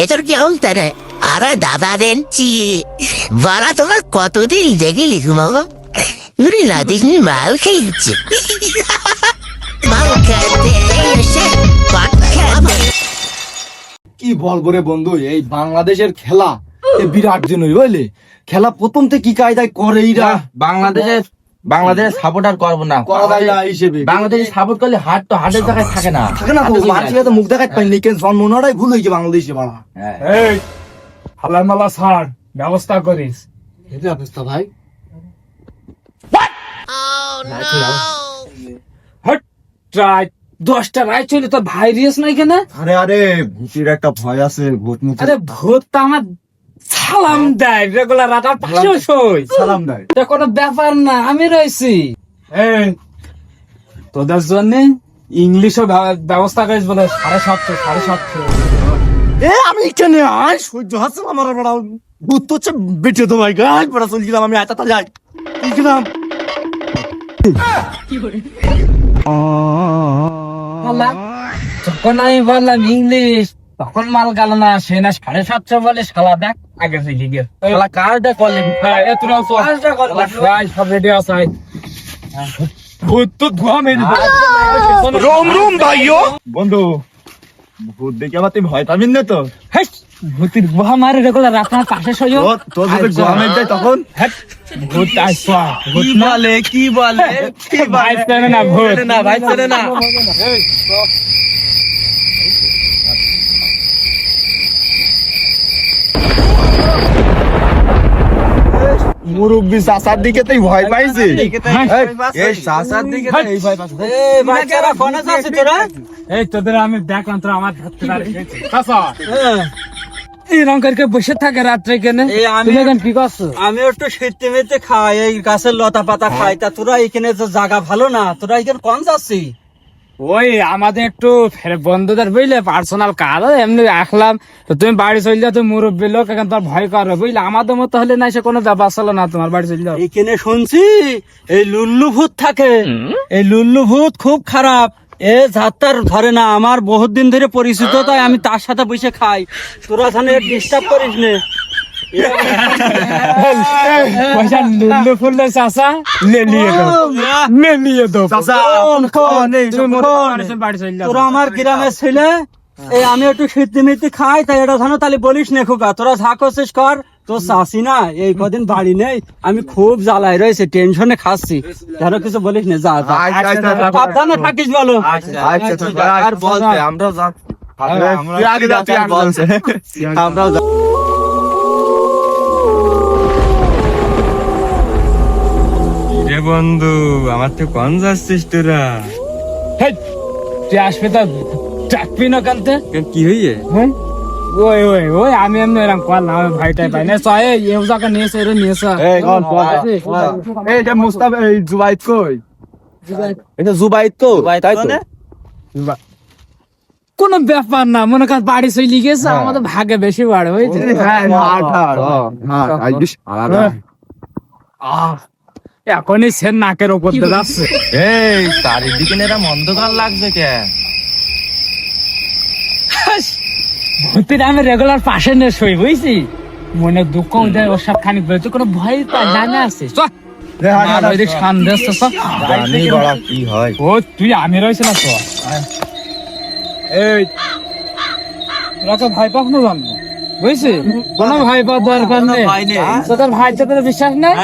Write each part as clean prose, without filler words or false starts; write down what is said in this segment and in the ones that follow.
এতোর কি হলতে রে? আরে দাদা দেনছি বলা তোমার কতদিন দেখিনি ঘুমাবো না দেখিনি মাল খেয়েছে মাল খেতে এসে কি বলবো রে বন্ধু, এই বাংলাদেশের খেলা বিরাট জিনিস বুঝলি। খেলা প্রথম থেকে কি কায়দায় করে এরা। বাংলাদেশের সাপোর্ট আর করবো না, করা যায় না হিসেবে বাংলাদেশ সাপোর্ট করলে হাট তো হাটের জায়গায় থাকে না, থাকে না তো, মানুষের তো মুখ দেখাতে পাইনি, কেন জন্মনাটাই ভুল হয়েছে বাংলাদেশে বাড়া। এই হালামালা ছাড়, ব্যবস্থা করিস। এই যে অবস্থা ভাই, হট রাইট 10টা রাইট চলে তো ভাইরাস নাই কেন? আরে আরে ভূতের একটা ভয় আছে, ভূত মুখ আরে ভূত তো আমার সালাম দেয় রেগুলার রাতার পাশে সই সালাম দেয়। এটা কোনো ব্যাপার না, আমি রয়েছি। এই তোদের জন্য ইংলিশও ব্যবস্থা করিস বলে 750 এ আমি কেন আয় সহ্য হচ্ছে না আমার বড় ভূত তো হচ্ছে বেঁচে তো ভাই গাছ বড় চলে গেলাম আমি আয়তা যাই গেলাম। যখন আমি বললাম ইংলিশ তখন মাল গেল না, সে না 750 বলে শালা দেখ আগে চলে গিয়ে শালা কারটা করলে এতটাও সব রেডি আছে। ভূত তো ধোয়া মেরে রোম রোম ভাইও বন্ধু, ভূত দেখে আবার তুই ভয় পাবি না তো? ভূতির গুহা মারে রেগুলার রাস্তার পাশে সইও তোর যদি গরমে যায় তখন ভূত আসবা কি বলে কি বলে ভাই চেনে না, ভূত না ভাই চলে না। মুরব্বী চাচার দিকে তুই ভয় পাইছি। এই সাসার দিকে তো এই ভয় পাচ্ছে। এই বাচ্চারা ফোন আছে তোরা? এই তোদের আমি দেখলাম তোরা আমার ধরতে পারছিস চাচা এই রঙকে বসে থাকে রাত্রে কেন? তুমি এখন কি করছো? আমি একটু শীতে মেতে খাই, এই গাছের লতা পাতা খাই। তা তোরা এখানে তো জায়গা ভালো না, তোরা এখানে কোন যাচ্ছি? ওই আমাদের একটু বন্ধুদের বুঝলে পার্সোনাল কাজ এমনি রাখলাম, তো তুমি বাড়ি চলে যাও, তুমি মুরব্বী লোক এখন তোর ভয় করবে বুঝলে, আমাদের মতো হলে না সে কোনো ব্যাপার ছিল না, তোমার বাড়ি চলে যাও। এখানে শুনছি এই লুল্লু ভূত থাকে, এই লুল্লু ভূত খুব খারাপ, এ যাত্রার ধরে না। আমার বহুত দিন ধরে পরিচিত, তাই আমি তার সাথে বসে খাই। তোরা থানে ডিস্টার্ব করিস নে। পয়সা লুল্লু ফুললে চাষা লেলিয়ে দো বাড়ি চলে যাও। তোরা আমার গ্রামের ছেলে, এই আমি একটু শীতে মিতে খাই, তাই এটা থানো তাহলে বলিস নে খোকা। তোরা যা করছিস কর, তোর চাষি না এই কদিন বাড়ি নেই, আমি খুব জ্বালাই রয়েছে, টেনশনে খাচ্ছি। ধরো কিছু বলিস না, যা সাবধানে থাকিস বলো। আর বলতে আমরাও আমরাও বন্ধু আমার তো কোন যাচ্ছিস তোরা? তুই আসবে তো ডাকবি না কানতে কি হইয়ে? ওই ওই ওই আমি এমনি এরকম করলাম, আমি ভাইটাই পাই না সয়ে এও জায়গা নিয়েছে এর নিয়েছে। এইটা মুস্তাফ, এই জুবাইদ কই? এটা জুবাইদ তো, তাই তো? কোন ব্যাপার না, মনে কর বাড়ি চলে গেছে, আমাদের ভাগে বেশি বাড়ে হয়েছে। এখনই সে নাকের ওপর দিয়ে যাচ্ছে। এই চারিদিকে এরা অন্ধকার লাগছে কেন? ভূতির আমি রেগুলার পাশে নিয়ে শুই বুঝছি, মনে দুঃখ দেয় ওর সব খানিক বেরোচ্ছে, কোনো ভয় পায় জানা আছে। কি হয় ও তুই আমি রয়েছে না তো, এই তোরা তো ভয় পাস না জানো বুঝছি, কোনো ভয় পাওয়ার দরকার নেই। তোদের ভাই তোদের বিশ্বাস নেই?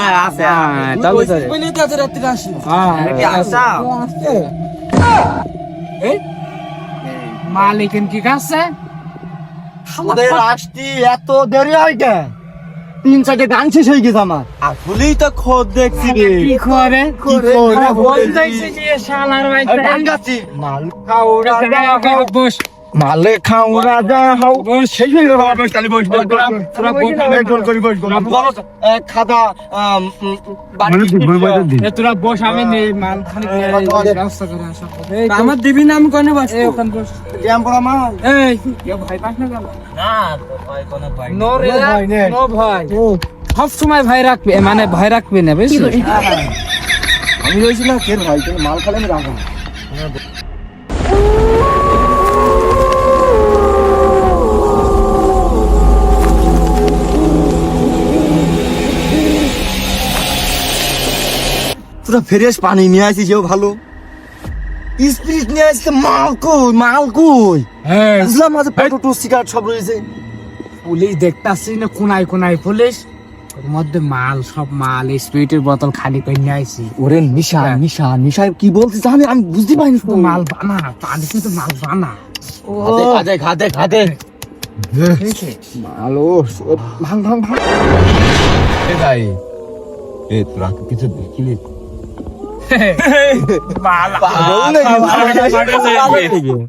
মালিক কি খাচ্ছে? আমাদের আসতে এত দেরি হয় কেন? 3-4টে গান শেষ হয়ে গেছে আমার। ভুলেই তো খোঁজ দেখছি রে। কি করে বলতেছি যে শালার ভাই গান গাচ্ছি মাল বস মালে খাও রাজা হও, সেই খালি বস খাদা তোরা বস, আমি নেই মাল খালি ব্যবস্থা করে আসো। আমার দিবি না, আমি কোনে বস। ওখান বস। জ্যাম করা মা। এই কেউ ভয় পাস না কেন? না ভয় কোনো ভয় নো ভয়, সব সময় ভয় রাখবে, মানে ভয় রাখবি না বুঝলি। আমি রয়েছি না কেন ভাই, মাল খালে আমি রাখবো। পুরো ফ্রেশ পানি নিয়ে আসি সেও ভালো স্পিরিট নিয়ে আসছে মাল কই হ্যাঁ বুঝলাম মাঝে পটেটো সিগারেট সব রয়েছে পুলিশ দেখতাছি না কোনায় কোনায় পুলিশ ওর মধ্যে মাল সব মাল স্পিরিটের বোতল খালি করে নিয়ে আইছি ওরে নিশা কি বলছিস আমি বুঝতে পারিনি তো মাল বানা পানি তো মাল বানা খাদে মালো ভাঙ ভাই এ তোরা কিছু দেখিনি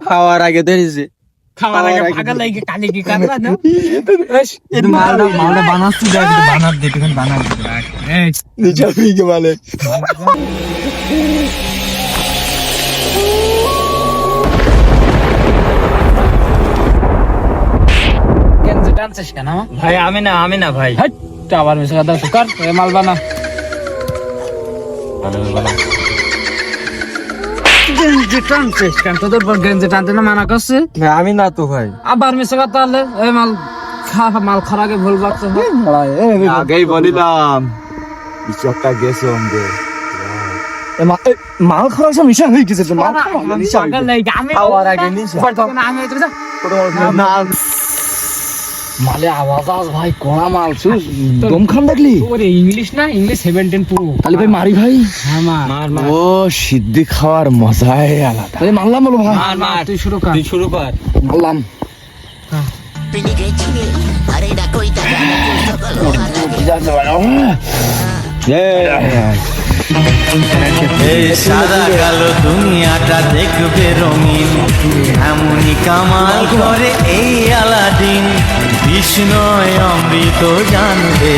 খাওয়ার আগে ধরেছে খাওয়ার আগে পাগল লাগে কালি কি কাটলা না মালটা বানাচ্ছি দেখ বানার দে এখন বানার এই নিচে ফিকে মালে কেন টানছিস কেন ভাই আমি না ভাই হাট আবার মিশে কথা সুকার এ মাল বানা গেঞ্জি টানছিস কেন তোদের পর গেঞ্জি টানতে না মানা করছে আমি না তো ভাই আবার মিশে কথা হলে এই মাল মাল খারাকে ভুল বাচ্চা আগেই বলিলাম কিছু একটা গেছে অঙ্গে মাল খাওয়ার সব নিশা হয়ে গেছে পাগল লাগে আমি খাওয়ার আগে নিশা আমি না মালে আওয়াজ ভাই কোনা মাল দম খান দেখলি ওরে ইংলিশ না ইংলিশ 17 পুরো তাহলে ভাই মারি ভাই হ্যাঁ মার ও সিদ্ধি খাওয়ার মজাই আলাদা তাহলে মারলাম বলো ভাই মার তুই শুরু কর মারলাম এই সাদা কালো দুনিয়াটা দেখবে রঙিন এমনই কামাল করে এই আলাদিন বিষ্ণয় অমৃত জানবে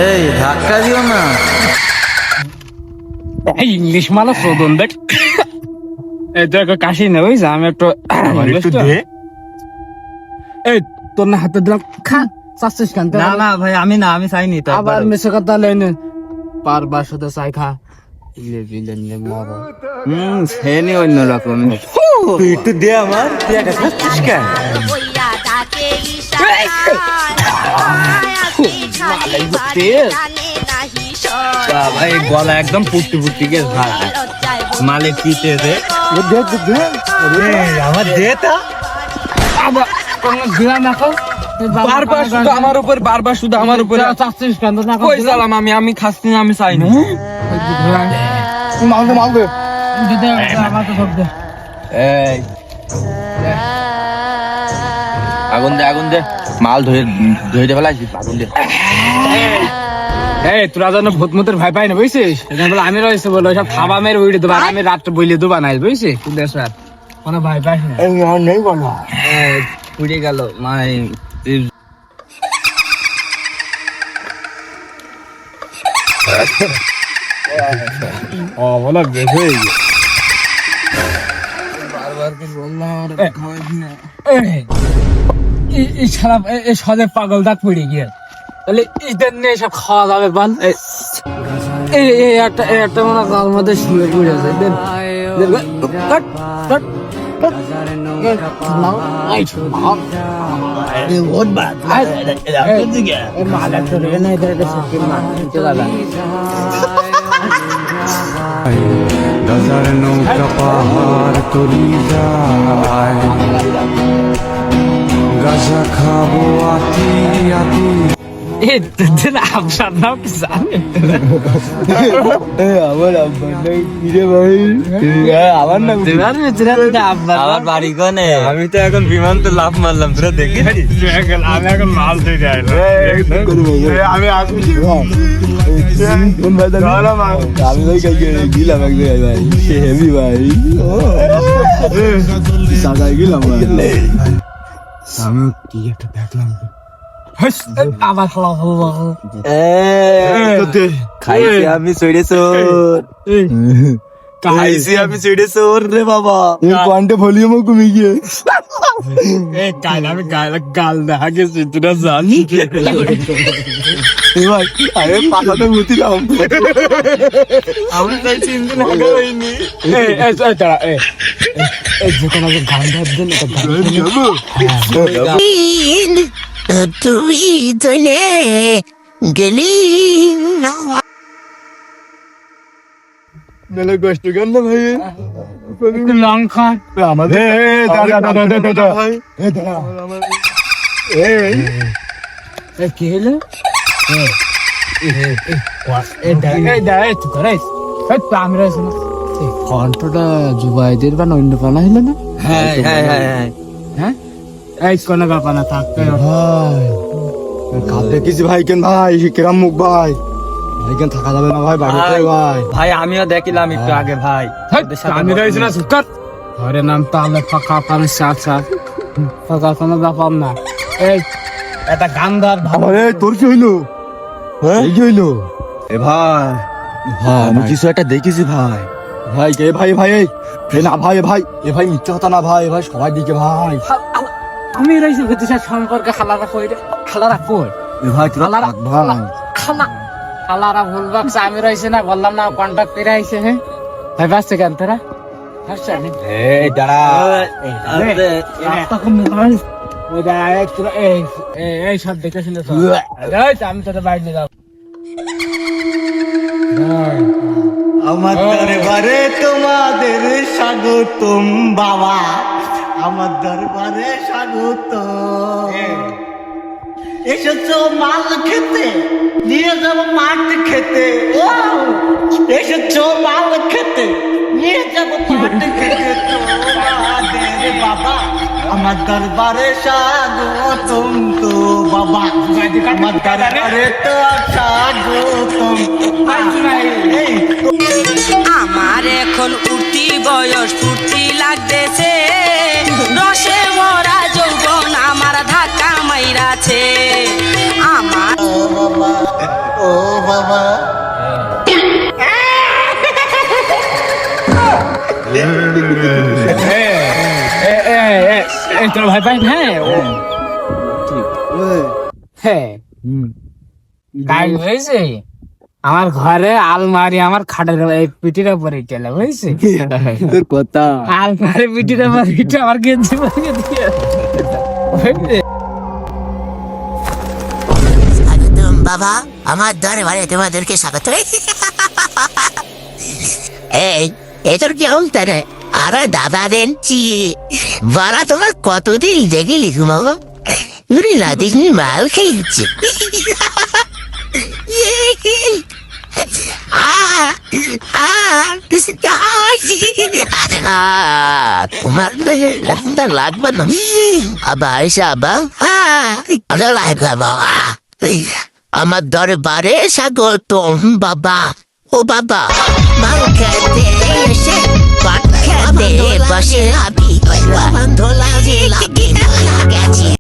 এই ধাক্কা দিও না এই ইংলিশ মাল প্রদন দেখ এই তো একটা কাশি না বুঝছ আমি একটু এই তোর না হাতে দিলাম খা চাচ্ছিস কেন না ভাই আমি চাইনি তো আবার মেসে কথা লেনে পারবার সাথে চাই খা ইলে বিলে নিয়ে মরো সেনি অন্য রকম একটু দে আমার তুই একটা খাচ্ছিস কেন ভাই গলা একদম পুট্টি গেছে ভাই মালে পিতে দে আমার দে তা আবার কোন গিলা না খাও বারবার শুধু আমার উপর চাচ্ছিস কেন না কই সালাম আমি খাচ্ছি না আমি চাই না মাল দে আমার তো সব দে এই আগুন দে মাল ধরে ফেলাইছি আগুন দে এই তোরা যেন ভূতমুতের ভয় পাই না বুঝছিস বলে আমি রয়েছে বলে সব খাবা মেরে উড়ে দেবো আমি রাত্রে বইলে দেবো না বুঝছিস তুই দেশ রাত কোনো ভয় পাইস না নেই বলো উড়ে গেল মাই ও বলো বেশি এই সারা এই সদে পাগল দাঁত পড়ে গিয়ে তাহলে ঈদের নিয়ে সব খাওয়া যাবে বান এই একটা মনে তার মধ্যে শুয়ে পড়ে আছে রাজার নৌকা পাহাড় তরি যায় গাজা খাবো আতি আতি আপনার নাম কি জানেন আমার আব্বার নাম কি রে ভাই আমার নাম আমার বাড়ি কোনে আমি তো এখন বিমান তো লাভ মারলাম তোরা দেখি আমি এখন মাল ধরে আমি আসছি কোন ভাই আমি ভাই গেলাম এক জায়গায় ভাই সে হেভি ভাই সাদায় গেলাম আমি কি একটা দেখলাম আবার খাইছি আমি চড়ে চোর খাইছি আমি চড়ে চোর রে বাবা কন্টে ভলিউম কমে গিয়ে আমি গাল দেখা গেছি তোরা জানি ভাই আরে পাশাতে মুতিলাম আমি তাই চিন্তা না করিনি তুই তো গেলি মেলে কষ্ট কেন না ভাই একটু লং খান আমাদের ভাই কি হলো ঘন্টটা জুবাইদের বা অন্য পানা হলো না? হ্যাঁ হ্যাঁ হ্যাঁ হ্যাঁ এই কোনো ব্যাপার না থাকতে ভাই কাঁদতে কিছু ভাই কেন ভাই কিরাম মুখ ভাই ভাই কেন থাকা যাবে না ভাই বাড়িতে ভাই ভাই আমিও দেখিলাম একটু আগে ভাই আমি রয়েছি না সুকার ঘরে নাম তাহলে ফাঁকা পানি সাথ ফাঁকা কোনো ব্যাপার না। এই এটা গান্ধার আরে তোর কি হইলো এই কি হইলো এ ভাই ভাই আমি কিছু একটা দেখেছি ভাই ভাই কে ভাই ভাই এই না ভাই ভাই এ ভাই মিথ্যা কথা না ভাই ভাই সবাই দিকে ভাই আমি রয়েছি বিদেশের সম্পর্কে খালারা কই রে খালারা কই এ ভাই তোরা থাক ভাই খালারা ভুলবাক আমি রয়েছি না বললাম না কন্ট্যাক্ট করে আইছে হ্যাঁ ভাই বাসছে কেন তোরা এই দাঁড়া এই সব দেখে শুনে আমি তোদের বাইরে নিয়ে যাবো। আমার দরবারে তোমাদের স্বাগতম বাবা, আমার দরবারে স্বাগত। এসেছো মাল খেতে, নিয়ে যাবো মাঠ খেতে। ও এসেছো মাল খেতে, নিয়ে যাবো মাঠ খেতে তোমাদের বাবা, আমার দরবারে স্বাগতম তো বাবা, আমার দরবারে তো স্বাগতম। এই আমার এখন উঠতি বয়স ফুর্তি লাগতেছে, রসে ভরা যৌবন আমার ধাক্কা মাইরাছে আমার। ও বাবা তোর ভাই পাই হ্যাঁ হ্যাঁ কাজ হয়েছে আমার ঘরে আলমারি আমার খাটের এই পিঠির উপরে চলে বুঝছে তোর কথা আলমারি পিঠির উপরে আমার গেঞ্জি পরে দিয়ে স্বাগতম বাবা আমার দরবারে তোমাদেরকে স্বাগত। এই এতোর কি অন্তরে আরে দাদা দেন বলা তোমার কতদিন দেখলি ঘুমাবো না দেখি মাল খেয়েছে। তোমার রান্না লাগবে না আবার আবা লাগবে বাবা, আমার দরবারে স্বাগতম বাবা। ও বাবা মাল খেতে এসে পাট খেতে বসে আমি ধোলা গেছি।